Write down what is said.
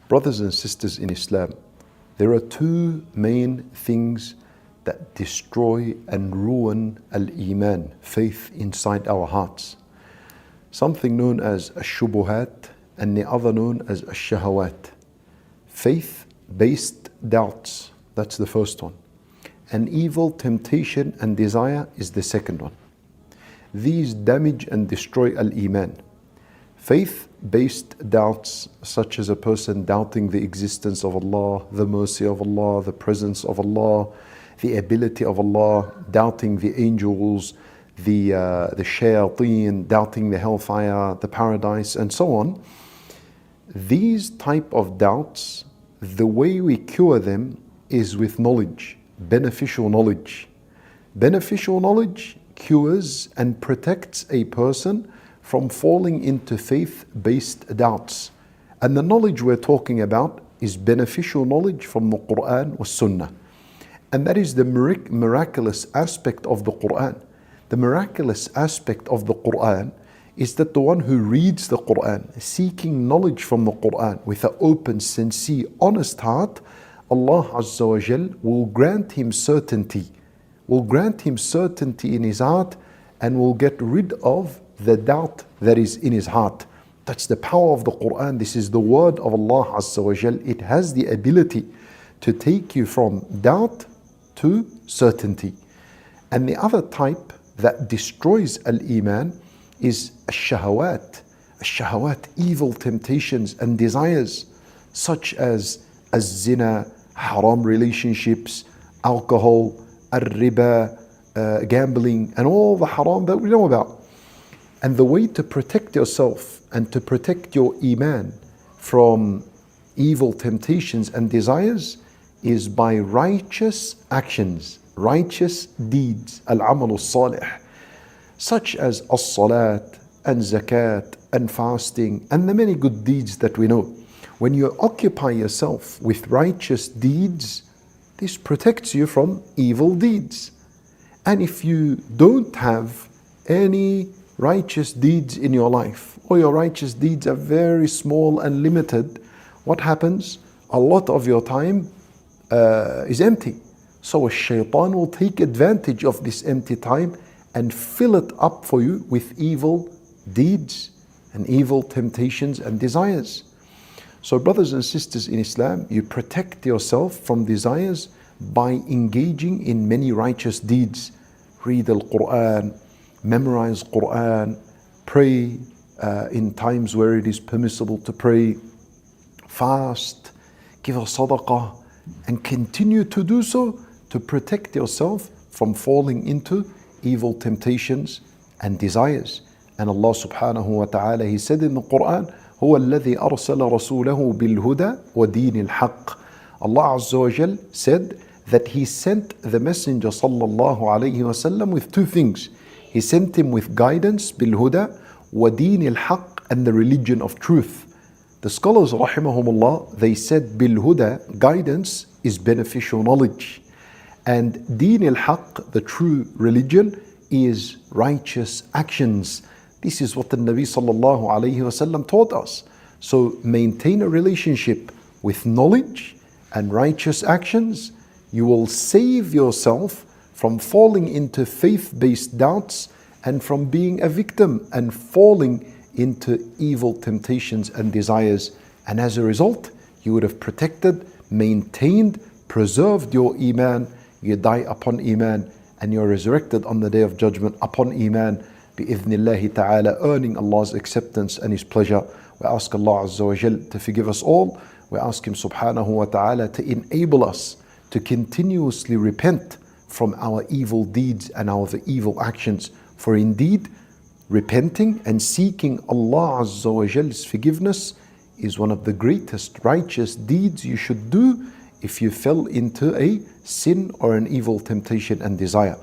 Brothers and sisters in Islam, there are two main things that destroy and ruin al-Iman, faith inside our hearts. Something known as ash-shubuhat and the other known as ash-shahawat. Faith-based doubts, that's the first one. And evil temptation and desire is the second one. These damage and destroy al-Iman. Faith-based doubts, such as a person doubting the existence of Allah, the mercy of Allah, the presence of Allah, the ability of Allah, doubting the angels, the shayateen, doubting the hellfire, the paradise, and so on. These type of doubts, the way we cure them is with knowledge, beneficial knowledge. Beneficial knowledge cures and protects a person from falling into faith-based doubts. And the knowledge we're talking about is beneficial knowledge from the Quran or Sunnah. And that is the miraculous aspect of the Quran. The miraculous aspect of the Quran is that the one who reads the Quran, seeking knowledge from the Quran with an open, sincere, honest heart, Allah Azza wa Jal will grant him certainty. Will grant him certainty in his heart and will get rid of the doubt that is in his heart. That's the power of the Quran. This is the word of Allah Azza wa Jal. It has the ability to take you from doubt to certainty. And the other type that destroys al-Iman is ash-shahawat. Ash-shahawat, evil temptations and desires, such as az-zina, haram relationships, alcohol, al-riba, gambling, and all the haram that we know about. And the way to protect yourself and to protect your Iman from evil temptations and desires is by righteous actions, righteous deeds, al-amal al-salih, such as as-salat and zakat and fasting and the many good deeds that we know. When you occupy yourself with righteous deeds, this protects you from evil deeds. And if you don't have any righteous deeds in your life, or your righteous deeds are very small and limited, what happens? A lot of your time is empty. So a shaitan will take advantage of this empty time and fill it up for you with evil deeds and evil temptations and desires. So brothers and sisters in Islam, you protect yourself from desires by engaging in many righteous deeds. Read Al-Quran, memorize Quran, pray in times where it is permissible to pray, fast, give a sadaqah, and continue to do so to protect yourself from falling into evil temptations and desires. And Allah subhanahu wa ta'ala, He said in the Quran, هو الذي أرسل رسوله بالهدى ودين الحق. Allah Azza wa Jal said that He sent the Messenger sallallahu alayhi wa sallam with two things. He sent him with guidance, بالهدى ودين الحق, and the religion of truth. The scholars rahimahumullah, they said بالهدى, guidance is beneficial knowledge, and دين الحق, the true religion, is righteous actions. This is what the Nabi sallallahu alayhi wa sallam taught us. So maintain a relationship with knowledge and righteous actions. You will save yourself from falling into faith-based doubts and from being a victim and falling into evil temptations and desires. And as a result, you would have protected, maintained, preserved your Iman. You die upon Iman and you're resurrected on the Day of Judgment upon Iman, bi'idhnillahi ta'ala, earning Allah's acceptance and His pleasure. We ask Allah Azza wa Jal to forgive us all. We ask Him subhanahu wa ta'ala to enable us to continuously repent from our evil deeds and our evil actions. For indeed, repenting and seeking Allah Azza wa Jal's forgiveness is one of the greatest righteous deeds you should do if you fell into a sin or an evil temptation and desire.